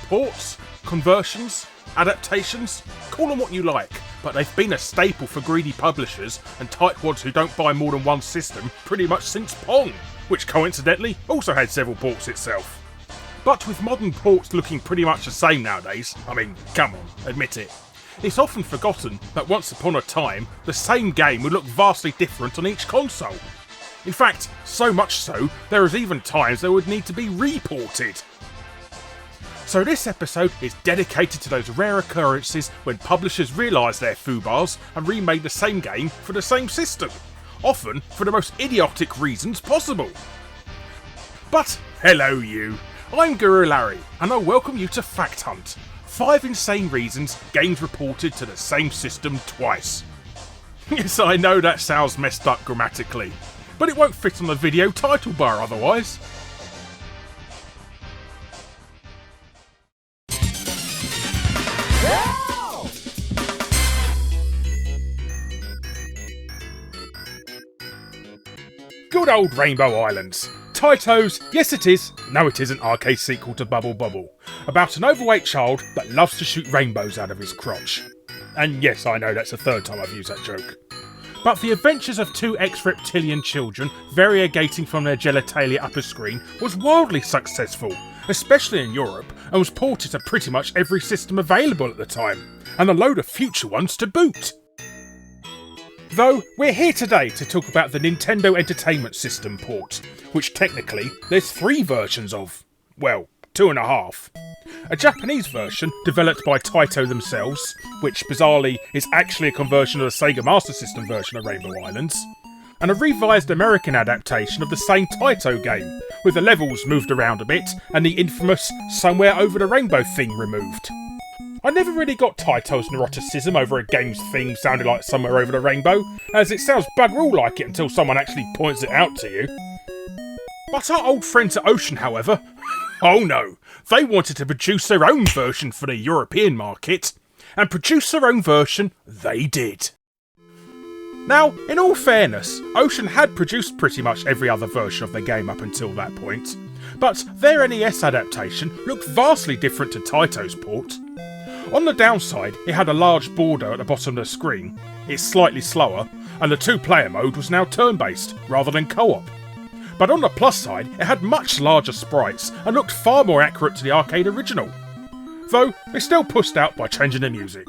Ports, conversions, adaptations, call them what you like, but they've been a staple for greedy publishers and tightwads who don't buy more than one system pretty much since Pong, which coincidentally also had several ports itself. But with modern ports looking pretty much the same nowadays, I mean, come on, admit it, it's often forgotten that once upon a time, the same game would look vastly different on each console. In fact, so much so, there is even times they would need to be reported. So this episode is dedicated to those rare occurrences when publishers realised their foobarrs and remade the same game for the same system, often for the most idiotic reasons possible. But hello you, I'm Guru Larry, and I welcome you to Fact Hunt, 5 insane reasons games reported to the same system twice. Yes, I know that sounds messed up grammatically, but it won't fit on the video title bar otherwise. Good old Rainbow Islands. Taito's, yes it is, no it isn't arcade sequel to Bubble Bobble, about an overweight child that loves to shoot rainbows out of his crotch. And yes, I know that's the 3rd time I've used that joke. But the adventures of 2 ex-reptilian children variegating from their genitalia upper screen was wildly successful, especially in Europe, and was ported to pretty much every system available at the time, and a load of future ones to boot. Though, we're here today to talk about the Nintendo Entertainment System port, which technically there's 3 versions of. Well, 2.5. A Japanese version developed by Taito themselves, which bizarrely is actually a conversion of the Sega Master System version of Rainbow Islands, and a revised American adaptation of the same Taito game, with the levels moved around a bit and the infamous "somewhere over the rainbow" thing removed. I never really got Taito's neuroticism over a game's theme sounding like "somewhere over the rainbow", as it sounds bugger all like it until someone actually points it out to you. But our old friends at Ocean, however, oh no, they wanted to produce their own version for the European market, and produce their own version they did. Now, in all fairness, Ocean had produced pretty much every other version of the game up until that point, but their NES adaptation looked vastly different to Taito's port. On the downside, it had a large border at the bottom of the screen, it's slightly slower, and the 2-player mode was now turn-based, rather than co-op. But on the plus side, it had much larger sprites and looked far more accurate to the arcade original. Though, it's still pushed out by changing the music.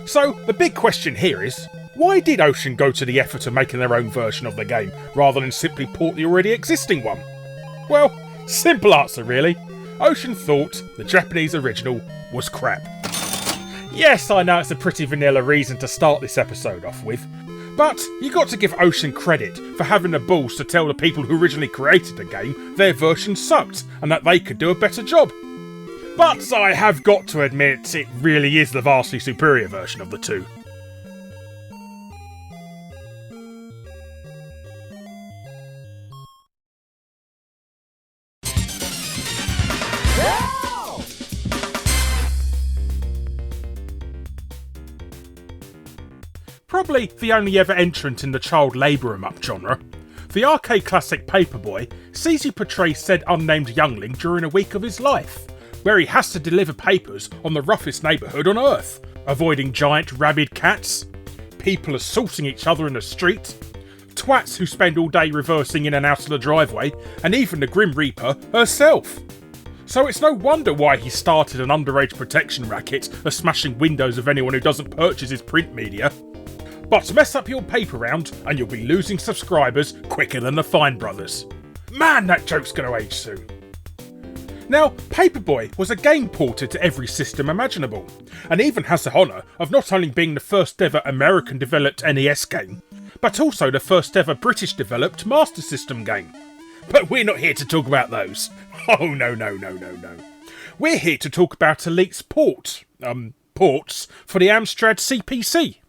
So, the big question here is, why did Ocean go to the effort of making their own version of the game, rather than simply port the already existing one? Well, simple answer really. Ocean thought the Japanese original was crap. Yes, I know it's a pretty vanilla reason to start this episode off with, but you got to give Ocean credit for having the balls to tell the people who originally created the game their version sucked and that they could do a better job. But I have got to admit, it really is the vastly superior version of the 2. Probably the only ever entrant in the child labour 'em up genre, the arcade classic Paperboy sees you portray said unnamed youngling during a week of his life, where he has to deliver papers on the roughest neighbourhood on Earth, avoiding giant rabid cats, people assaulting each other in the street, twats who spend all day reversing in and out of the driveway, and even the Grim Reaper herself. So it's no wonder why he started an underage protection racket of smashing windows of anyone who doesn't purchase his print media. But mess up your paper round and you'll be losing subscribers quicker than the Fine Brothers. Man, that joke's going to age soon. Now, Paperboy was a game ported to every system imaginable, and even has the honour of not only being the first ever American developed NES game, but also the first ever British developed Master System game. But we're not here to talk about those. Oh no. We're here to talk about Elite's ports for the Amstrad CPC.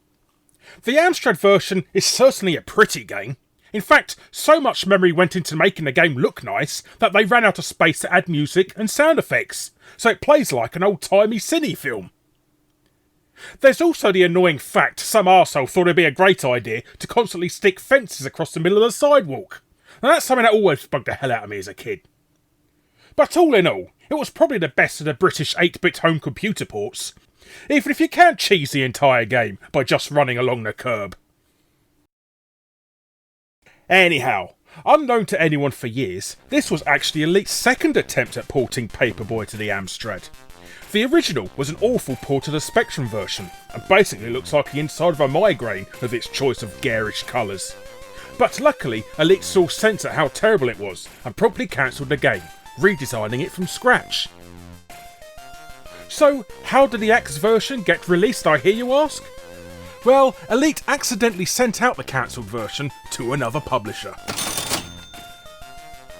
The Amstrad version is certainly a pretty game. In fact, so much memory went into making the game look nice that they ran out of space to add music and sound effects, so it plays like an old-timey cine film. There's also the annoying fact some arsehole thought it'd be a great idea to constantly stick fences across the middle of the sidewalk, and that's something that always bugged the hell out of me as a kid. But all in all, it was probably the best of the British 8-bit home computer ports, even if you can't cheese the entire game by just running along the curb. Anyhow, unknown to anyone for years, this was actually Elite's second attempt at porting Paperboy to the Amstrad. The original was an awful port of the Spectrum version, and basically looks like the inside of a migraine with its choice of garish colours. But luckily, Elite saw sense at how terrible it was, and promptly cancelled the game, redesigning it from scratch. So, how did the Axe version get released, I hear you ask? Well, Elite accidentally sent out the cancelled version to another publisher.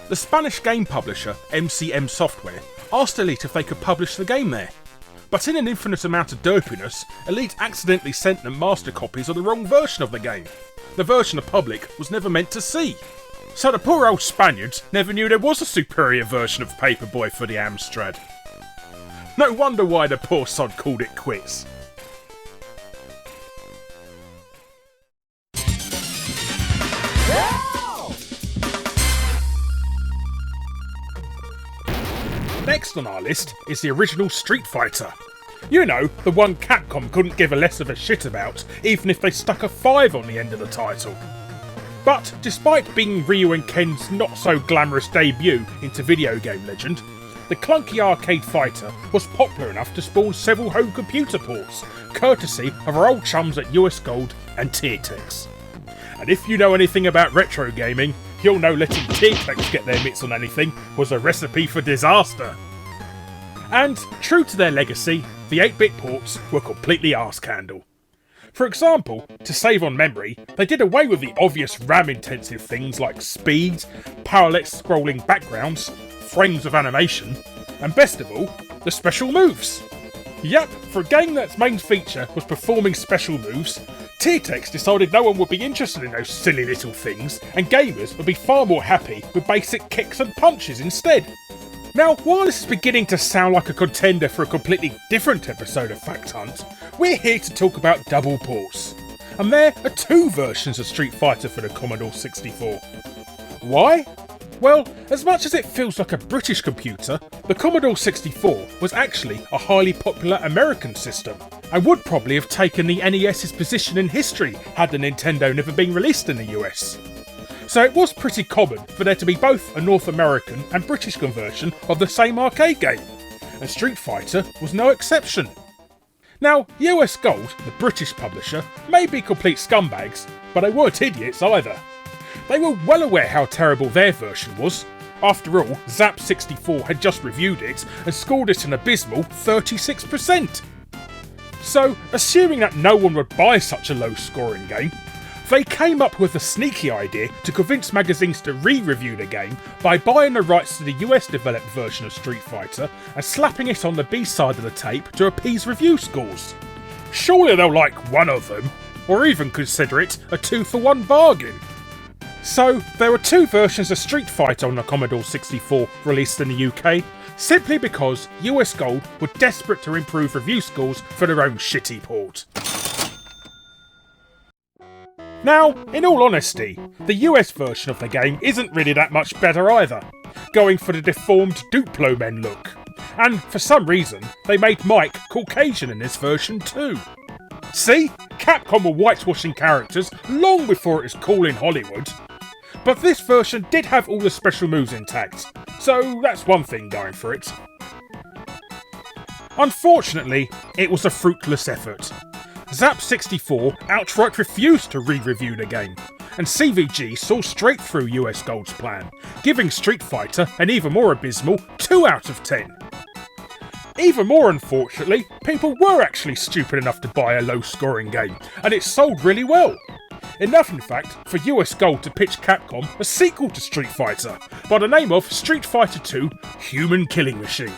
The Spanish game publisher, MCM Software, asked Elite if they could publish the game there. But in an infinite amount of derpiness, Elite accidentally sent them master copies of the wrong version of the game. The version the public was never meant to see. So the poor old Spaniards never knew there was a superior version of Paperboy for the Amstrad. No wonder why the poor sod called it quits. Next on our list is the original Street Fighter. You know, the one Capcom couldn't give a less of a shit about, even if they stuck a 5 on the end of the title. But despite being Ryu and Ken's not so glamorous debut into video game legend, the clunky arcade fighter was popular enough to spawn several home computer ports, courtesy of our old chums at US Gold and Tiertex. And if you know anything about retro gaming, you'll know letting Tiertex get their mitts on anything was a recipe for disaster. And, true to their legacy, the 8-bit ports were completely arse-candle. For example, to save on memory, they did away with the obvious RAM-intensive things like speed, powerless scrolling backgrounds, frames of animation, and best of all, the special moves. Yep, for a game that's main feature was performing special moves, Tiertex decided no one would be interested in those silly little things, and gamers would be far more happy with basic kicks and punches instead. Now, while this is beginning to sound like a contender for a completely different episode of Fact Hunt, we're here to talk about double ports. And there are 2 versions of Street Fighter for the Commodore 64. Why? Well, as much as it feels like a British computer, the Commodore 64 was actually a highly popular American system, and would probably have taken the NES's position in history had the Nintendo never been released in the US. So it was pretty common for there to be both a North American and British conversion of the same arcade game, and Street Fighter was no exception. Now, US Gold, the British publisher, may be complete scumbags, but they weren't idiots either. They were well aware how terrible their version was. After all, Zap64 had just reviewed it and scored it an abysmal 36%. So, assuming that no one would buy such a low-scoring game, they came up with a sneaky idea to convince magazines to re-review the game by buying the rights to the US-developed version of Street Fighter and slapping it on the B-side of the tape to appease review scores. Surely they'll like one of them, or even consider it a 2-for-1 bargain. So, there were 2 versions of Street Fighter on the Commodore 64 released in the UK, simply because US Gold were desperate to improve review scores for their own shitty port. Now, in all honesty, the US version of the game isn't really that much better either, going for the deformed Duplo men look. And for some reason, they made Mike Caucasian in this version too. See? Capcom were whitewashing characters long before it was cool in Hollywood. But this version did have all the special moves intact, so that's one thing going for it. Unfortunately, it was a fruitless effort. Zap64 outright refused to re-review the game, and CVG saw straight through US Gold's plan, giving Street Fighter an even more abysmal 2 out of 10. Even more unfortunately, people were actually stupid enough to buy a low-scoring game, and it sold really well. Enough, in fact, for US Gold to pitch Capcom a sequel to Street Fighter, by the name of Street Fighter 2 Human Killing Machine.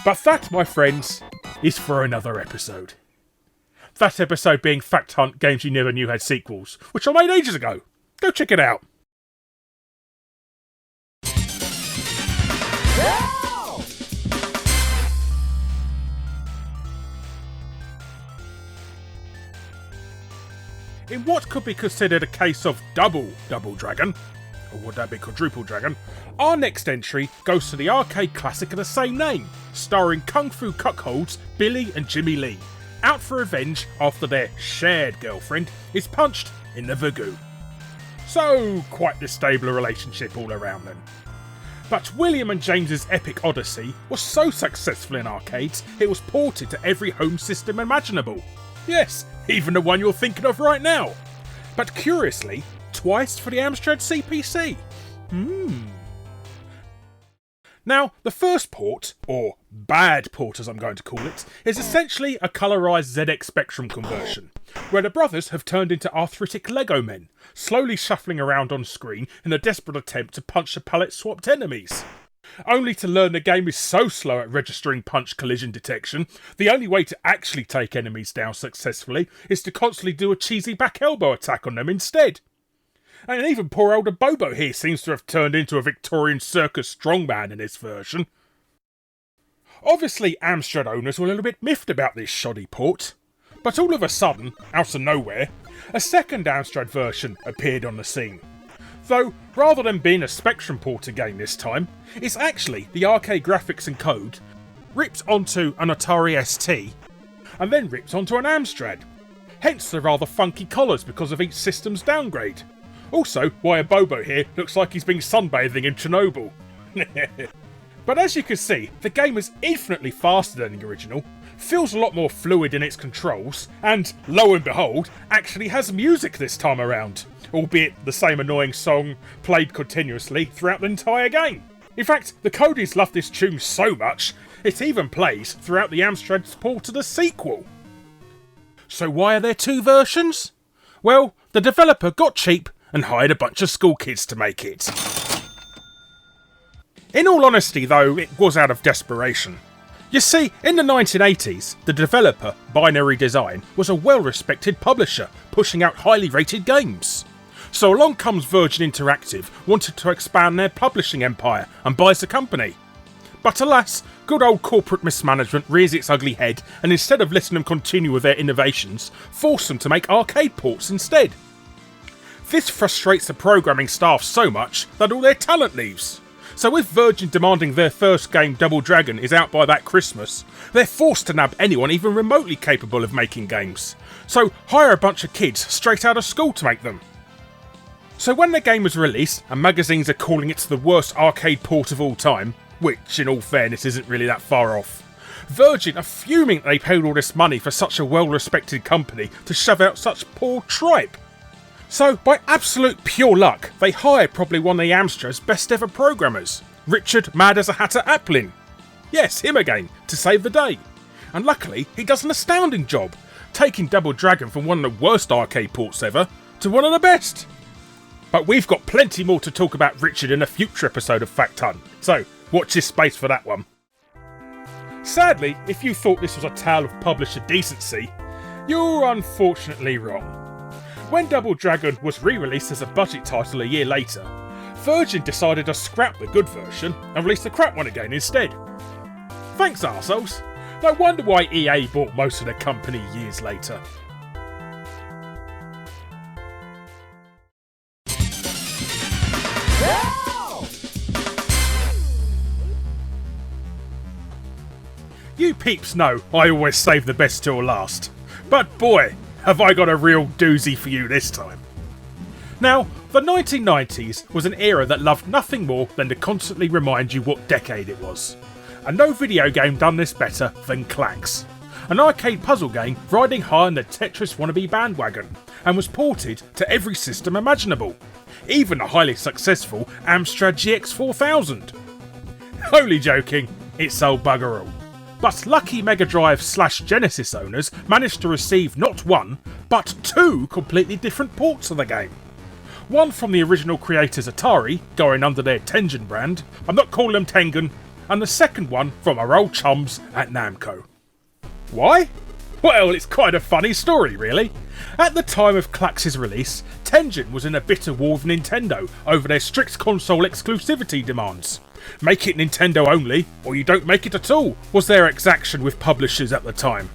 But that, my friends, is for another episode. That episode being Fact Hunt Games You Never Knew Had Sequels, which I made ages ago. Go check it out. In what could be considered a case of Double Dragon, or would that be Quadruple Dragon? Our next entry goes to the arcade classic of the same name, starring Kung Fu cuckolds Billy and Jimmy Lee, out for revenge after their shared girlfriend is punched in the vagoo. So, quite the stable relationship all around then. But William and James's epic odyssey was so successful in arcades, it was ported to every home system imaginable. Yes, even the one you're thinking of right now. But curiously, twice for the Amstrad CPC. Now, the first port, or bad port as I'm going to call it, is essentially a colorised ZX Spectrum conversion, where the brothers have turned into arthritic Lego men, slowly shuffling around on screen in a desperate attempt to punch the palette-swapped enemies. Only to learn the game is so slow at registering punch collision detection, the only way to actually take enemies down successfully is to constantly do a cheesy back elbow attack on them instead. And even poor older Bobo here seems to have turned into a Victorian circus strongman in this version. Obviously Amstrad owners were a little bit miffed about this shoddy port, but all of a sudden, out of nowhere, a second Amstrad version appeared on the scene. Though, rather than being a Spectrum port again this time, it's actually the arcade graphics and code ripped onto an Atari ST and then ripped onto an Amstrad. Hence the rather funky collars because of each system's downgrade. Also, why a Bobo here looks like he's been sunbathing in Chernobyl. But as you can see, the game is infinitely faster than the original, feels a lot more fluid in its controls, and, lo and behold, actually has music this time around, albeit the same annoying song played continuously throughout the entire game. In fact, the Codies love this tune so much, it even plays throughout the Amstrad's port of the sequel. So why are there two versions? Well, the developer got cheap and hired a bunch of school kids to make it. In all honesty though, it was out of desperation. You see, in the 1980s, the developer, Binary Design, was a well-respected publisher, pushing out highly rated games. So along comes Virgin Interactive, wanted to expand their publishing empire, and buys the company. But alas, good old corporate mismanagement rears its ugly head, and instead of letting them continue with their innovations, forced them to make arcade ports instead. This frustrates the programming staff so much that all their talent leaves. So with Virgin demanding their first game, Double Dragon, is out by that Christmas, they're forced to nab anyone even remotely capable of making games. So hire a bunch of kids straight out of school to make them. So when the game was released, and magazines are calling it the worst arcade port of all time, which in all fairness isn't really that far off, Virgin are fuming that they paid all this money for such a well-respected company to shove out such poor tripe. So, by absolute pure luck, they hired probably one of the Amstrad's best ever programmers, Richard Mad as a Hatter Applin. Yes, him again, to save the day. And luckily, he does an astounding job, taking Double Dragon from one of the worst arcade ports ever to one of the best. But we've got plenty more to talk about Richard in a future episode of Fact Hunt, so watch this space for that one. Sadly, if you thought this was a tale of publisher decency, you're unfortunately wrong. When Double Dragon was re-released as a budget title a year later, Virgin decided to scrap the good version and release the crap one again instead. Thanks arseholes. No wonder why EA bought most of the company years later. You peeps know I always save the best till last, but boy, have I got a real doozy for you this time. Now, the 1990s was an era that loved nothing more than to constantly remind you what decade it was. And no video game done this better than Klax, an arcade puzzle game riding high on the Tetris wannabe bandwagon, and was ported to every system imaginable, even the highly successful Amstrad GX4000. Only joking, it sold bugger all. But lucky Mega Drive/Genesis owners managed to receive not one, but two completely different ports of the game. One from the original creators Atari, going under their Tengen brand, I'm not calling them Tengen, and the second one from our old chums at Namco. Why? Well, it's quite a funny story really. At the time of Klax's release, Tengen was in a bitter war with Nintendo over their strict console exclusivity demands. Make it Nintendo only, or you don't make it at all, was their exaction with publishers at the time.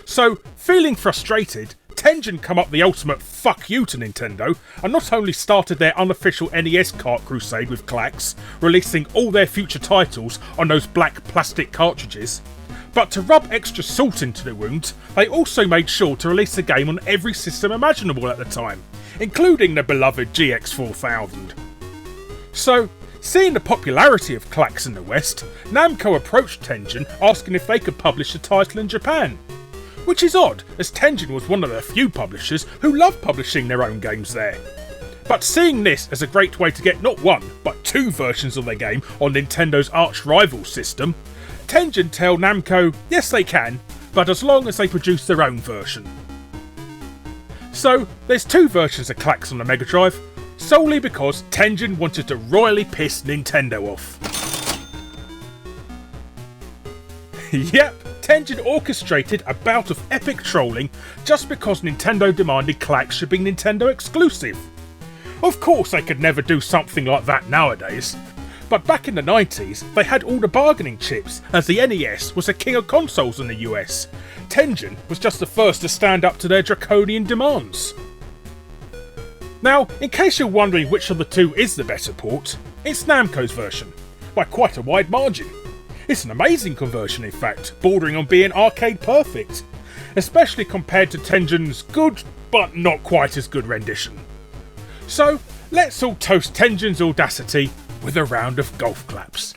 So, feeling frustrated, Tengen come up the ultimate fuck you to Nintendo and not only started their unofficial NES cart crusade with Klax, releasing all their future titles on those black plastic cartridges, but to rub extra salt into the wound, they also made sure to release the game on every system imaginable at the time, including the beloved GX4000. So, seeing the popularity of Klax in the West, Namco approached Tengen asking if they could publish the title in Japan. Which is odd, as Tengen was one of the few publishers who loved publishing their own games there. But seeing this as a great way to get not one, but two versions of their game on Nintendo's arch-rival system, Tengen tell Namco yes they can, but as long as they produce their own version. So, there's two versions of Klax on the Mega Drive, solely because Tengen wanted to royally piss Nintendo off. Yep, Tengen orchestrated a bout of epic trolling just because Nintendo demanded Klax should be Nintendo exclusive. Of course they could never do something like that nowadays, but back in the 90s they had all the bargaining chips as the NES was the king of consoles in the US. Tengen was just the first to stand up to their draconian demands. Now, in case you're wondering which of the two is the better port, it's Namco's version, by quite a wide margin. It's an amazing conversion in fact, bordering on being arcade perfect, especially compared to Tengen's good, but not quite as good rendition. So, let's all toast Tengen's audacity with a round of golf claps.